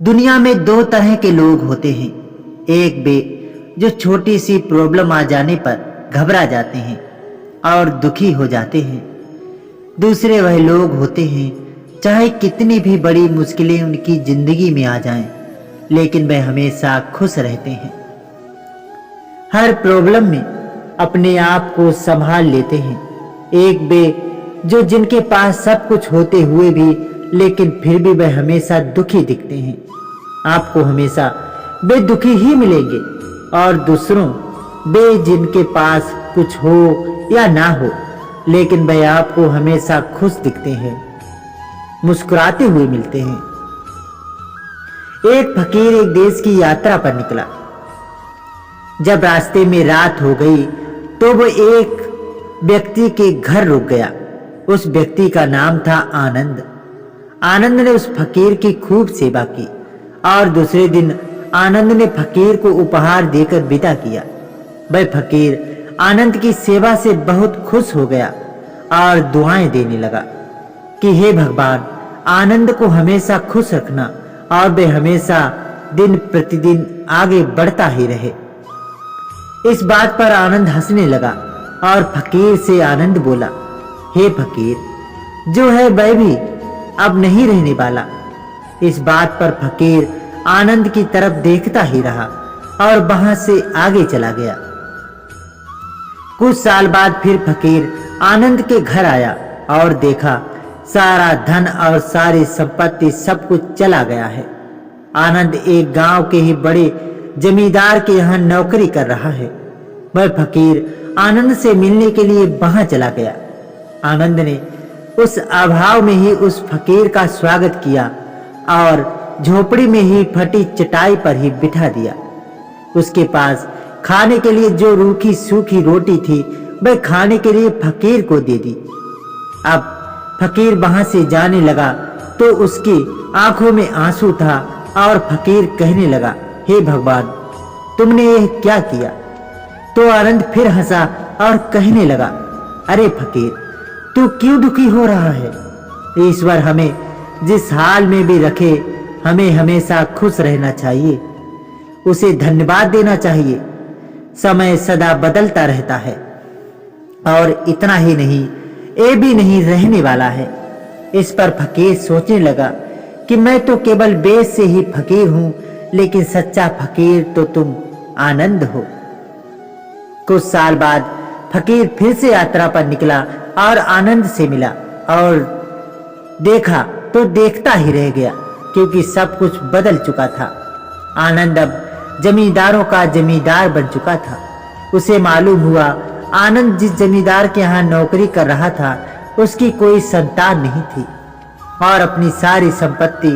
दुनिया में दो तरह के लोग होते हैं। एक वे जो छोटी सी प्रॉब्लम आ जाने पर घबरा जाते हैं और दुखी हो जाते हैं। दूसरे वह लोग होते हैं चाहे कितनी भी बड़ी मुश्किलें उनकी जिंदगी में आ जाएं, लेकिन वह हमेशा खुश रहते हैं। हर प्रॉब्लम में अपने आप को संभाल लेते हैं। एक वे जो जिनके पास सब कुछ होते हुए भी लेकिन फिर भी वह हमेशा दुखी दिखते हैं। आपको हमेशा वे दुखी ही मिलेंगे। और दूसरों वे जिनके पास कुछ हो या ना हो लेकिन वह आपको हमेशा खुश दिखते हैं, मुस्कुराते हुए मिलते हैं। एक फकीर एक देश की यात्रा पर निकला। जब रास्ते में रात हो गई तो वो एक व्यक्ति के घर रुक गया। उस व्यक्ति का नाम था आनंद। आनंद ने उस फकीर की खूब सेवा की और दूसरे दिन आनंद ने फकीर को उपहार देकर विदा किया। वह फकीर आनंद की सेवा से बहुत खुश हो गया और दुआएं देने लगा कि हे भगवान, आनंद को हमेशा खुश रखना और वे हमेशा दिन प्रतिदिन आगे बढ़ता ही रहे। इस बात पर आनंद हंसने लगा और फकीर से आनंद बोला, हे फकीर, जो है वह भी अब नहीं रहने वाला। इस बात पर फकीर आनंद की तरफ देखता ही रहा और वहां से आगे चला गया। कुछ साल बाद फिर फकीर आनंद के घर आया और देखा सारा धन और सारी संपत्ति सब कुछ चला गया है। आनंद एक गांव के ही बड़े जमींदार के यहाँ नौकरी कर रहा है। वह फकीर आनंद से मिलने के लिए वहां चला गया। आनंद ने उस अभाव में ही उस फकीर का स्वागत किया और झोपड़ी में ही फटी चटाई पर ही बिठा दिया। उसके पास खाने के लिए जो रूखी सूखी रोटी थी वह खाने के लिए फकीर को दे दी। अब फकीर वहां से जाने लगा तो उसकी आंखों में आंसू था और फकीर कहने लगा, हे भगवान, तुमने यह क्या किया? तो आनंद फिर हंसा और कहने लगा, अरे फकीर, तू क्यों दुखी हो रहा है? ईश्वर हमें जिस हाल में भी रखे हमें हमेशा खुश रहना चाहिए, उसे धन्यवाद देना चाहिए। समय सदा बदलता रहता है और इतना ही नहीं, ये भी नहीं रहने वाला है। इस पर फकीर सोचने लगा कि मैं तो केवल बेश से ही फकीर हूं, लेकिन सच्चा फकीर तो तुम आनंद हो। कुछ साल बाद फकीर फिर से यात्रा पर निकला और आनंद से मिला और देखा तो देखता ही रह गया, क्योंकि सब कुछ बदल चुका था। आनंद अब जमींदारों का जमींदार बन चुका था। उसे मालूम हुआ आनंद जिस जमींदार के यहाँ नौकरी कर रहा था उसकी कोई संतान नहीं थी और अपनी सारी संपत्ति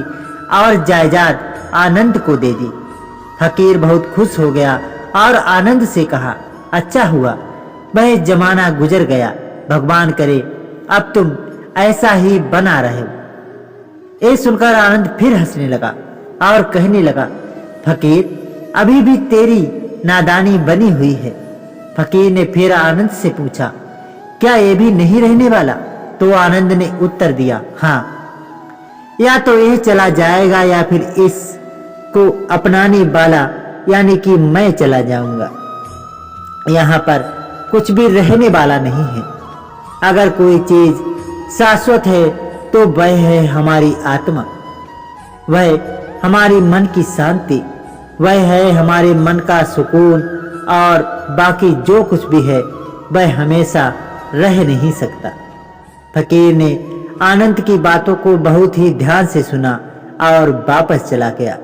और जायदाद आनंद को दे दी। फकीर बहुत खुश हो गया और आनंद से कहा, अच्छा हुआ, वह जमाना गुजर गया। भगवान करे अब तुम ऐसा ही बना रहे। ये सुनकर आनंद फिर हंसने लगा और कहने लगा, फकीर, अभी भी तेरी नादानी बनी हुई है। फकीर ने फिर आनंद से पूछा, क्या ये भी नहीं रहने वाला? तो आनंद ने उत्तर दिया, हाँ, या तो यह चला जाएगा या फिर इसको अपनाने वाला यानी कि मैं चला जाऊंगा। यहाँ पर कुछ भी रहने वाला नहीं है। अगर कोई चीज शाश्वत है तो वह है हमारी आत्मा, वह हमारी मन की शांति, वह है हमारे मन का सुकून, और बाकी जो कुछ भी है वह हमेशा रह नहीं सकता। फकीर ने आनंद की बातों को बहुत ही ध्यान से सुना और वापस चला गया।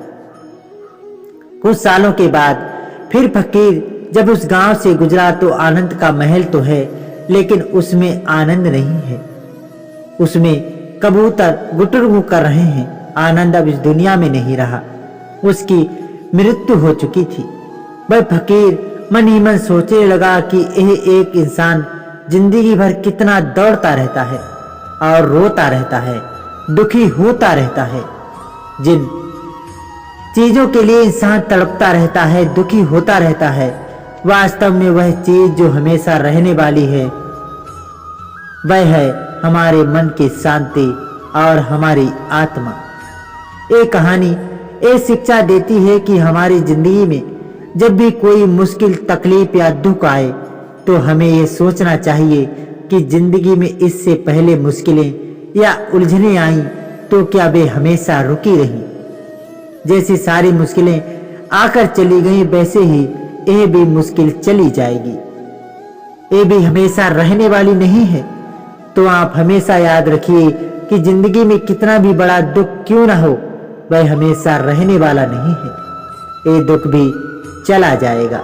कुछ सालों के बाद फिर फकीर जब उस गांव से गुजरा तो आनंद का महल तो है, लेकिन उसमें आनंद नहीं है। उसमें कबूतर गुटरगू कर रहे हैं। आनंद अब इस दुनिया में नहीं रहा, उसकी मृत्यु हो चुकी थी। वह फकीर मन ही मन सोचने लगा कि यह एक इंसान जिंदगी भर कितना दौड़ता रहता है और रोता रहता है, दुखी होता रहता है। जिन चीजों के लिए इंसान तड़पता रहता है, दुखी होता रहता है, वास्तव में वह चीज जो हमेशा रहने वाली है वह है हमारे मन की शांति और हमारी आत्मा। ये कहानी ये शिक्षा देती है कि हमारी जिंदगी में जब भी कोई मुश्किल, तकलीफ या दुख आए तो हमें ये सोचना चाहिए कि जिंदगी में इससे पहले मुश्किलें या उलझनें आई तो क्या वे हमेशा रुकी रही। जैसी सारी मुश्किलें आकर चली गई वैसे ही यह भी मुश्किल चली जाएगी। ये भी हमेशा रहने वाली नहीं है। तो आप हमेशा याद रखिए कि जिंदगी में कितना भी बड़ा दुख क्यों ना हो, वह हमेशा रहने वाला नहीं है। ये दुख भी चला जाएगा।